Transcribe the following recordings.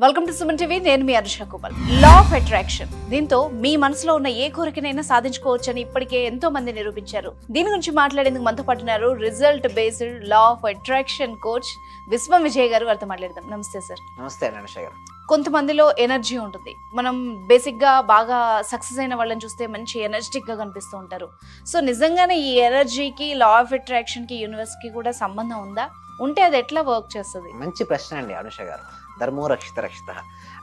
Welcome to Suman TV. నేను మీ Anusha Kumar. Law of attraction, దీంతో మీ మనసులో ఉన్న ఏ కోరికనైనా సాధించుకోవచ్చని ఇప్పటికే ఎంతో మంది నిరూపించారు. దీని గురించి మాట్లాడేందుకు మనతో పడుతున్నారు result based law of attraction coach విశ్వం విజయ్ గారు. వారితో మాట్లాడదాం. నమస్తే సార్. నమస్తే అనుష గారు. కొంతమందిలో ఎనర్జీ ఉంటుంది. మనం బేసిక్ గా బాగా సక్సెస్ అయిన వాళ్ళని చూస్తే మంచి ఎనర్జెటిక్ గా కనిపిస్తూ ఉంటారు. సో నిజంగానే ఈ ఎనర్జీకి లా ఆఫ్ అట్రాక్షన్ కి యూనివర్స్ కి కూడా సంబంధం ఉందా? ఉంటే అది ఎట్లా వర్క్ చేస్తుంది? మంచి ప్రశ్న అండి అనుష గారు. ధర్మో రక్షిత రక్షిత.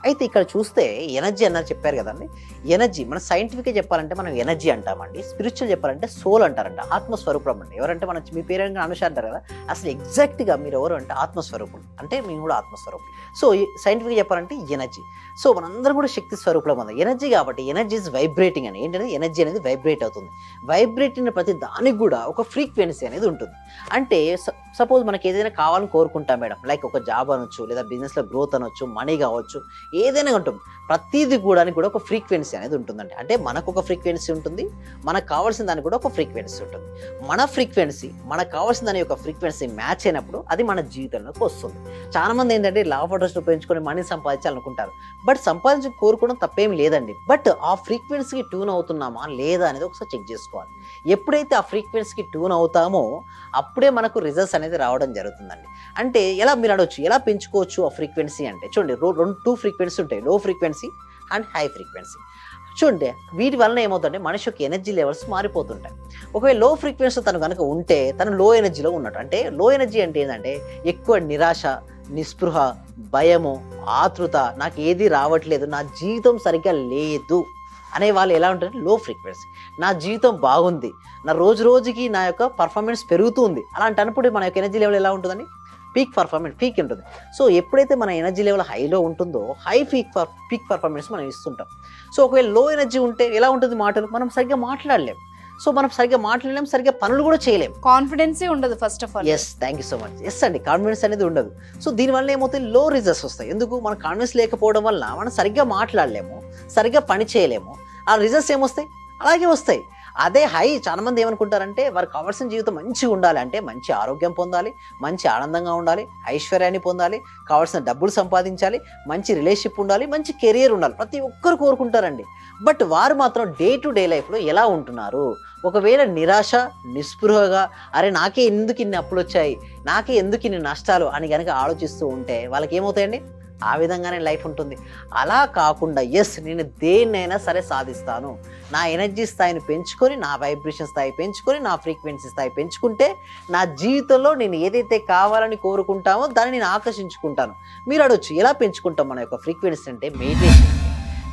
అయితే ఇక్కడ చూస్తే ఎనర్జీ అన్నారు చెప్పారు కదండి. ఎనర్జీ మన సైంటిఫిక్గా చెప్పాలంటే మనం ఎనర్జీ అంటామండి. స్పిరిచువల్ చెప్పాలంటే సోల్ అంటారంట, ఆత్మస్వరూపం అండి. ఎవరంటే మన మీ పేరు అనుష అంటారు కదా, అసలు ఎగ్జాక్ట్గా మీరు ఎవరు అంటే ఆత్మస్వరూపులు, అంటే మేము కూడా ఆత్మస్వరూపులు. సో సైంటిఫిక్గా చెప్పాలంటే ఎనర్జీ. సో మనందరం కూడా శక్తి స్వరూపంలో ఉంది ఎనర్జీ. కాబట్టి ఎనర్జీ ఇస్ వైబ్రేటింగ్ అని. ఏంటంటే ఎనర్జీ అనేది వైబ్రేట్ అవుతుంది. వైబ్రేట్ అయిన ప్రతి దానికి కూడా ఒక ఫ్రీక్వెన్సీ అనేది ఉంటుంది. అంటే సపోజ్ మనకి ఏదైనా కావాలని కోరుకుంటాం మేడం, లైక్ ఒక జాబ్ అనొచ్చు, లేదా బిజినెస్లో గ్రోత్ అనొచ్చు, మనీ కావచ్చు, ఏదైనా ఉంటుంది. ప్రతిదీ కూడా ఒక ఫ్రీక్వెన్సీ అనేది ఉంటుందండి. అంటే మనకు ఒక ఫ్రీక్వెన్సీ ఉంటుంది, మనకు కావాల్సిన దానికి కూడా ఒక ఫ్రీక్వెన్సీ ఉంటుంది. మన ఫ్రీక్వెన్సీ మనకు కావాల్సిన దాని యొక్క ఫ్రీక్వెన్సీ మ్యాచ్ అయినప్పుడు అది మన జీవితంలోకి వస్తుంది. చాలా మంది ఏంటంటే లా ఆఫ్ అట్రాక్షన్ ఉపయోగించుకొని మనీ సంపాదించాలనుకుంటారు. బట్ సంపాదించి కోరుకోవడం తప్పేం లేదండి. బట్ ఆ ఫ్రీక్వెన్సీకి ట్యూన్ అవుతున్నామా లేదా అనేది ఒకసారి చెక్ చేసుకోవాలి. ఎప్పుడైతే ఆ ఫ్రీక్వెన్సీకి ట్యూన్ అవుతామో అప్పుడే మనకు రిజల్ట్స్ అనేది రావడం జరుగుతుందండి. అంటే ఎలా మీరు అడవచ్చు, ఎలా పెంచుకోవచ్చు ఆ ఫ్రీక్వెన్సీ అంటే చూడండి, టూ ఫ్రీక్వెన్సీ ఉంటాయి, లో ఫ్రీక్వెన్సీ అండ్ హై ఫ్రీక్వెన్సీ. చూడండి వీటి వలన ఏమవుతుందంటే మనిషి యొక్క ఎనర్జీ లెవెల్స్ మారిపోతుంటాయి. ఒకవేళ లో ఫ్రీక్వెన్సీ తను కనుక ఉంటే తను లో ఎనర్జీలో ఉన్నట్టు. అంటే లో ఎనర్జీ అంటే ఏంటంటే ఎక్కువ నిరాశ, నిస్పృహ, భయము, ఆతృత, నాకు ఏది రావట్లేదు, నా జీవితం సరిగ్గా లేదు అనే వాళ్ళు ఎలా ఉంటారంటే లో ఫ్రీక్వెన్సీ. నా జీవితం బాగుంది, నా రోజు రోజుకి నా యొక్క పర్ఫార్మెన్స్ పెరుగుతుంది, అలాంటి అన్నప్పుడు మన యొక్క ఎనర్జీ లెవెల్ ఎలా ఉంటుందని పీక్ ఉంటుంది. సో ఎప్పుడైతే మన ఎనర్జీ లెవెల్ హైలో ఉంటుందో పీక్ పర్ఫార్మెన్స్ మనం ఇస్తుంటాం. సో ఒకవేళ లో ఎనర్జీ ఉంటే ఎలా ఉంటుంది, మాటలు మనం సరిగ్గా మాట్లాడలేం. సో మనం సరిగ్గా మాట్లాడలేం, సరిగ్గా పనులు కూడా చేయలేం, కాన్ఫిడెన్సే ఉండదు first of all. Yes, thank you so much. Yes అండి, కాన్ఫిడెన్స్ అనేది ఉండదు. సో దీనివల్ల ఏమవుతాయి, లో రిజల్ట్స్ వస్తాయి. ఎందుకు, మన కాన్ఫిడెన్స్ లేకపోవడం వల్ల మనం సరిగ్గా మాట్లాడలేము, సరిగ్గా పని చేయలేము. ఆ రిజల్ట్స్ ఏమొస్తాయి, అలాగే వస్తాయి. అదే హై, చాలా మంది ఏమనుకుంటారంటే వారికి కావాల్సిన జీవితం మంచిగా ఉండాలి అంటే మంచి ఆరోగ్యం పొందాలి, మంచి ఆనందంగా ఉండాలి, ఐశ్వర్యాన్ని పొందాలి, కావాల్సిన డబ్బులు సంపాదించాలి, మంచి రిలేషన్షిప్ ఉండాలి, మంచి కెరియర్ ఉండాలి, ప్రతి ఒక్కరు కోరుకుంటారండి. బట్ వారు మాత్రం డే టు డే లైఫ్లో ఎలా ఉంటున్నారు, ఒకవేళ నిరాశ, నిస్పృహగా, అరే నాకే ఎందుకు ఇన్ని అప్పులు వచ్చాయి, నాకే ఎందుకు ఇన్ని నష్టాలు అని కనుక ఆలోచిస్తూ ఉంటే వాళ్ళకి ఏమవుతాయండి, ఆ విధంగానే లైఫ్ ఉంటుంది. అలా కాకుండా ఎస్ నేను దేన్నైనా సరే సాధిస్తాను, నా ఎనర్జీ స్థాయిని పెంచుకొని, నా వైబ్రేషన్ స్థాయి పెంచుకొని, నా ఫ్రీక్వెన్సీ స్థాయి పెంచుకుంటే నా జీవితంలో నేను ఏదైతే కావాలని కోరుకుంటామో దాన్ని నేను ఆకర్షించుకుంటాను. మీరు అడగచ్చు ఎలా పెంచుకుంటాం మన యొక్క ఫ్రీక్వెన్సీ అంటే మెడిటేషన్.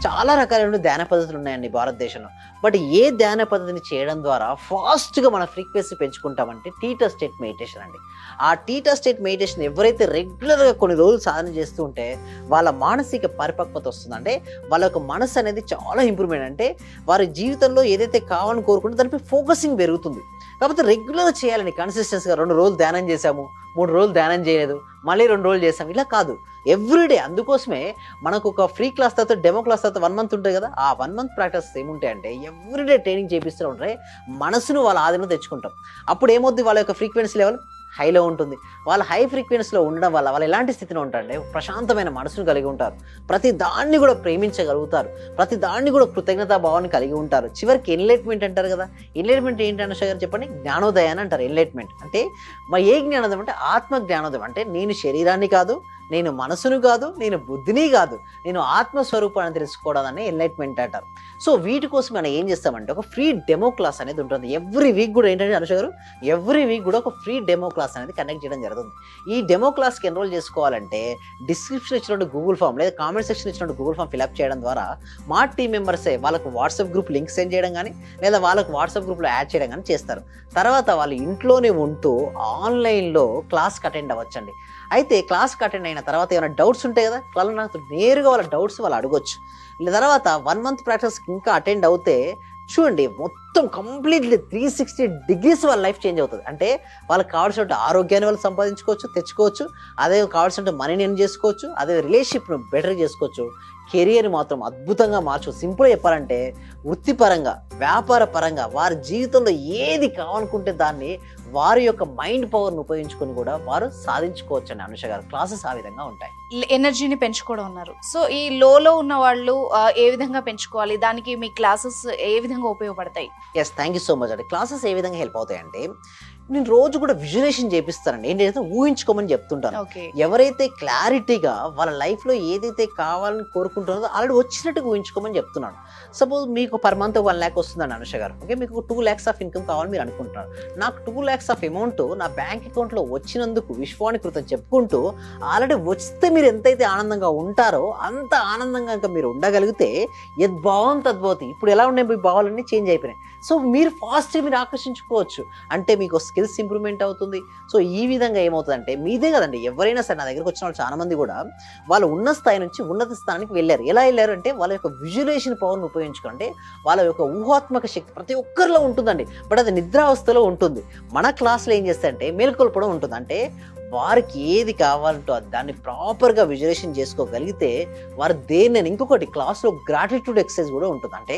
చాలా రకాలైన ధ్యాన పద్ధతులు ఉన్నాయండి భారతదేశంలో. బట్ ఏ ధ్యాన పద్ధతిని చేయడం ద్వారా ఫాస్ట్గా మన ఫ్రీక్వెన్సీ పెంచుకుంటామంటే టీటా స్టేట్ మెడిటేషన్ అండి. ఆ టీటా స్టేట్ మెడిటేషన్ ఎవరైతే రెగ్యులర్గా కొన్ని రోజులు సాధన చేస్తూ ఉంటే వాళ్ళ మానసిక పరిపక్వత వస్తుంది. అంటే వాళ్ళ యొక్క మనసు అనేది చాలా ఇంప్రూవ్మెంట్. అంటే వారి జీవితంలో ఏదైతే కావాలని కోరుకుంటే దానిపై ఫోకసింగ్ పెరుగుతుంది. కాకపోతే రెగ్యులర్గా చేయాలని, కన్సిస్టెన్సీగా 2 రోజులు ధ్యానం చేశాము, 3 రోజులు ధ్యానం చేయలేదు, మళ్ళీ 2 రోజులు చేసాము, ఇలా కాదు, ఎవ్రీడే. అందుకోసమే మనకు ఒక ఫ్రీ క్లాస్ తర్వాత డెమో క్లాస్ తర్వాత 1 మంత్ ఉంటుంది కదా, ఆ 1 మంత్ ప్రాక్టీస్ ఏముంటాయంటే ఎవ్రీడే ట్రైనింగ్ చేపిస్తూ ఉంటాయి. మనసును వాళ్ళ ఆధీనంలో తెచ్చుకుంటాం. అప్పుడు ఏమవుద్ది, వాళ్ళ యొక్క ఫ్రీక్వెన్సీ లెవెల్ హైలో ఉంటుంది. వాళ్ళ హై ఫ్రీక్వెన్సీలో ఉండడం వల్ల వాళ్ళు ఎలాంటి స్థితిలో ఉంటారంటే ప్రశాంతమైన మనసును కలిగి ఉంటారు, ప్రతి దాన్ని కూడా ప్రేమించగలుగుతారు, ప్రతి దాన్ని కూడా కృతజ్ఞతా భావాన్ని కలిగి ఉంటారు. చివరికి ఎన్లైట్మెంట్ అంటారు కదా, ఎన్లైట్మెంట్ ఏంటి అనుష గారు చెప్పండి? జ్ఞానోదయాన్ని అంటారు. ఎన్లైట్మెంట్ అంటే మరి ఏ జ్ఞానోదయం అంటే ఆత్మ జ్ఞానోదయం. అంటే నేను శరీరాన్ని కాదు, నేను మనసును కాదు, నేను బుద్ధిని కాదు, నేను ఆత్మస్వరూపాన్ని తెలుసుకోవడాన్ని ఎన్లైట్మెంట్ అంటారు. సో వీటి కోసం మనం ఏం చేస్తామంటే ఒక ఫ్రీ డెమో క్లాస్ అనేది ఉంటుంది. ఎవ్రీ వీక్ కూడా ఏంటంటే అనుష గారు, ఎవ్రీ వీక్ కూడా ఒక ఫ్రీ డెమో క్లాస్ అనేది కండక్ట్ చేయడం జరుగుతుంది. ఈ డెమో క్లాస్కి ఎన్రోల్ చేసుకోవాలంటే డిస్క్రిప్షన్ ఇచ్చినట్టు గూగుల్ ఫామ్ లేదా కామెంట్ సెక్షన్ ఇచ్చినట్టు గూగుల్ ఫామ్ ఫిల్అప్ చేయడం ద్వారా మా టీం మెంబర్సే వాళ్ళకు వాట్సాప్ గ్రూప్ లింక్ సెండ్ చేయడం కానీ లేదా వాళ్ళకు వాట్సాప్ గ్రూప్లో యాడ్ చేయడం కానీ చేస్తారు. తర్వాత వాళ్ళు ఇంట్లోనే ఉంటూ ఆన్లైన్లో క్లాస్కి అటెండ్ అవ్వచ్చండి. అయితే క్లాస్కి అటెండ్ అయిన తర్వాత ఏమైనా డౌట్స్ ఉంటాయి కదా, వాళ్ళు నాకు నేరుగా వాళ్ళ డౌట్స్ వాళ్ళు అడగొచ్చు. తర్వాత 1 మంత్ ప్రాక్టీస్కి ఇంకా అటెండ్ అవుతే చూడండి మొత్తం కంప్లీట్లీ 360 డిగ్రీస్ వాళ్ళ లైఫ్ చేంజ్ అవుతుంది. అంటే వాళ్ళకి కావాల్సిన ఆరోగ్యాన్ని వాళ్ళు సంపాదించుకోవచ్చు, తెచ్చుకోవచ్చు, అదే కావాల్సిన మనీని ఎర్న్ చేసుకోవచ్చు, అదే రిలేషన్షిప్ను బెటర్ చేసుకోవచ్చు, కెరియర్ మాత్రం అద్భుతంగా మార్చు. సింపుల్గా చెప్పాలంటే వృత్తిపరంగా, వ్యాపార పరంగా వారి జీవితంలో ఏది కావాలనుకుంటే దాన్ని వారి యొక్క మైండ్ పవర్ని ఉపయోగించుకొని కూడా వారు సాధించుకోవచ్చు అండి. అనుష గారు, క్లాసెస్ ఆ విధంగా ఉంటాయి. ఎనర్జీని పెంచుకోవడం అన్నారు. సో ఈ లోలో ఉన్న వాళ్ళు ఏ విధంగా పెంచుకోవాలి, దానికి మీ క్లాసెస్ ఏ విధంగా ఉపయోగపడతాయి? Yes, thank you so much అండి. క్లాసెస్ ఏ విధంగా హెల్ప్ అవుతాయంటే నేను రోజు కూడా విజువలైజేషన్ చేపిస్తానండి. ఏంటంటే ఊహించుకోమని చెప్తుంటాను. ఓకే. ఎవరైతే క్లారిటీగా వాళ్ళ లైఫ్లో ఏదైతే కావాలని కోరుకుంటున్నారో ఆల్రెడీ వచ్చినట్టుగా ఊహించుకోమని చెప్తున్నాను. సపోజ్ మీకు పర్ మంత్ 1 lakh వస్తుందండి అనుష గారు. ఓకే, మీకు 2 lakhs ఆఫ్ ఇన్కమ్ కావాలని మీరు అనుకుంటున్నారు. నాకు 2 lakhs ఆఫ్ అమౌంట్ నా బ్యాంక్ అకౌంట్లో వచ్చినందుకు విశ్వానికి కృతం చెప్పుకుంటూ ఆల్రెడీ వస్తే మీరు ఎంతైతే ఆనందంగా ఉంటారో అంత ఆనందంగా ఇంకా మీరు ఉండగలిగితే యద్భావం తద్భవతి. ఇప్పుడు ఎలా ఉన్నాయి మీ భావాలన్నీ చేంజ్ అయిపోయినాయి. సో మీరు ఫాస్ట్గా మీరు ఆకర్షించుకోవచ్చు. అంటే మీకు స్కిల్స్ ఇంప్రూవ్మెంట్ అవుతుంది. సో ఈ విధంగా ఏమవుతుందంటే మీదే కదండి, ఎవరైనా సరే నా దగ్గరకు వచ్చిన వాళ్ళు చాలా మంది కూడా వాళ్ళు ఉన్న స్థాయి నుంచి ఉన్నత స్థానానికి వెళ్ళారు. ఎలా వెళ్ళారు అంటే వాళ్ళ యొక్క విజువలైజేషన్ పవర్ని ఉపయోగించుకుంటే వాళ్ళ యొక్క ఊహాత్మక శక్తి ప్రతి ఒక్కరిలో ఉంటుందండి. బట్ అది నిద్రావస్థలో ఉంటుంది. మన క్లాస్లో ఏం చేస్తారంటే మేల్కొల్పడం ఉంటుంది. అంటే వారికి ఏది కావాలంటో దాన్ని ప్రాపర్గా విజువలైజేషన్ చేసుకోగలిగితే వారు దేన్ని, ఇంకొకటి క్లాస్లో గ్రాటిట్యూడ్ ఎక్సర్సైజ్ కూడా ఉంటుంది. అంటే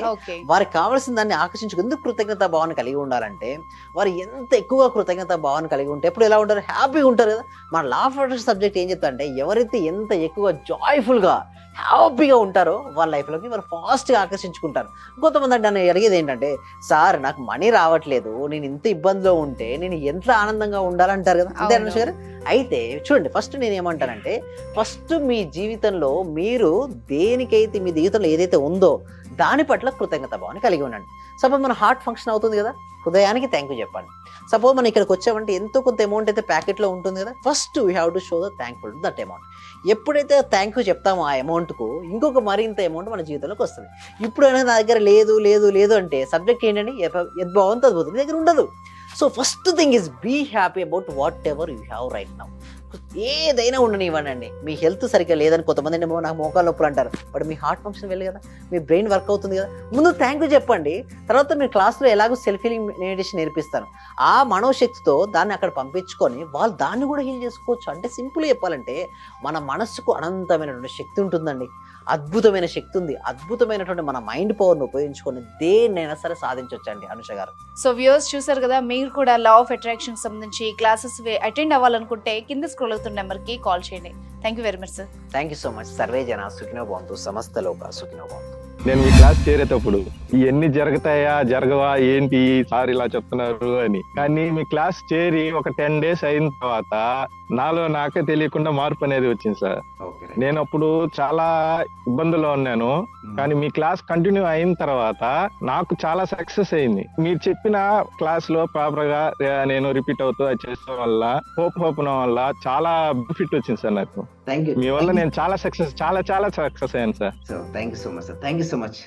వారికి కావాల్సిన దాన్ని ఆకర్షించుకు ఎందుకు కృతజ్ఞతా భావాన్ని కలిగి ఉండాలంటే వారు ఎంత ఎక్కువగా కృతజ్ఞతా భావాన్ని కలిగి ఉంటే ఎప్పుడు ఎలా ఉంటారు, హ్యాపీగా ఉంటారు కదా. మన లా ఆఫ్ అట్రాక్షన్ సబ్జెక్ట్ ఏం చెప్తా అంటే ఎవరైతే ఎంత ఎక్కువగా జాయ్ఫుల్గా హ్యాపీగా ఉంటారో వాళ్ళ లైఫ్లోకి వారు ఫాస్ట్గా ఆకర్షించుకుంటారు. కొంతమంది అంటే నన్ను అడిగేది ఏంటంటే, సార్ నాకు మనీ రావట్లేదు, నేను ఇంత ఇబ్బందిలో ఉంటే నేను ఎంత ఆనందంగా ఉండాలంటారు కదా. అంతే అనుష గారు. అయితే చూడండి, ఫస్ట్ నేను ఏమంటానంటే ఫస్ట్ మీ జీవితంలో మీరు దేనికైతే మీ జీవితంలో ఏదైతే ఉందో దాని పట్ల కృతజ్ఞత భావాన్ని కలిగి ఉండండి. సపోజ్ మన హార్ట్ ఫంక్షన్ అవుతుంది కదా, హృదయానికి థ్యాంక్ యూ చెప్పండి. సపోజ్ మనం ఇక్కడికి వచ్చామంటే ఎంతో కొంత అమౌంట్ అయితే ప్యాకెట్లో ఉంటుంది కదా, first we have to show the thankful to that amount. ఎప్పుడైతే థ్యాంక్ యూ చెప్తామో ఆ అమౌంట్కు ఇంకొక మరింత అమౌంట్ మన జీవితంలోకి వస్తుంది. ఇప్పుడైనా నా దగ్గర లేదు లేదు లేదు అంటే సబ్జెక్ట్ ఏంటండి, యద్భావం తద్భవతి, మీ దగ్గర ఉండదు. So first thing is be happy about whatever you have right now. ఏదైనా ఉండనివ్వండి. మీ హెల్త్ సరిగ్గా లేదని కొంతమంది ఏమో నాకు మోకాలు నొప్పులు అంటారు. బట్ మీ హార్ట్ ఫంక్షన్ వెళ్ళి కదా, మీ బ్రెయిన్ వర్క్ అవుతుంది కదా. ముందు థ్యాంక్ యూ చెప్పండి. తర్వాత మీ క్లాస్లో ఎలాగో సెల్ఫ్ హీలింగ్ మెడిటేషన్ నేర్పిస్తాను. ఆ మనోశక్తితో దాన్ని అక్కడ పంపించుకొని వాళ్ళు దాన్ని కూడా హీల్ చేసుకోవచ్చు. అంటే సింపుల్గా చెప్పాలంటే మన మనస్సుకు అనంతమైనటువంటి శక్తి ఉంటుందండి, అద్భుతమైన శక్తి ఉంది. అద్భుతమైనటువంటి మన మైండ్ పవర్ని ఉపయోగించుకొని దేన్నైనా సరే సాధించవచ్చు అండి అనుష గారు. సో వ్యూవర్స్ చూసారు కదా, మీరు కూడా లా ఆఫ్ అట్రాక్షన్ సంబంధించి క్లాసెస్ అటెండ్ అవ్వాలనుకుంటే కింద స్క్రోల్ అవుతున్న నెంబర్కి కాల్ చేయండి. Thank you very much sir. Thank you so much. Survey జన సుఖినో భవంతు, సమస్త లోక సుఖినో భవంతు. నేను మీ క్లాస్ చేరేటప్పుడు ఇవన్నీ జరుగుతాయా జరగవా ఏంటి సార్ ఇలా చెప్తున్నారు అని, కానీ మీ క్లాస్ చేరి ఒక 10 days అయిన తర్వాత నాలో నాకే తెలియకుండా మార్పు అనేది వచ్చింది సార్. నేను అప్పుడు చాలా ఇబ్బందుల్లో ఉన్నాను, కానీ మీ క్లాస్ కంటిన్యూ అయిన తర్వాత నాకు చాలా సక్సెస్ అయింది. మీరు చెప్పిన క్లాస్ లో ప్రాపర్ గా నేను రిపీట్ అవుతూ అది చేసడం వల్ల హోప్ వల్ల చాలా బెనిఫిట్ వచ్చింది సార్ నాకు. Thank you. మీ వల్ల నేను చాలా సక్సెస్ అయ్యాను sir. Thank you so much sir. Thank you so much.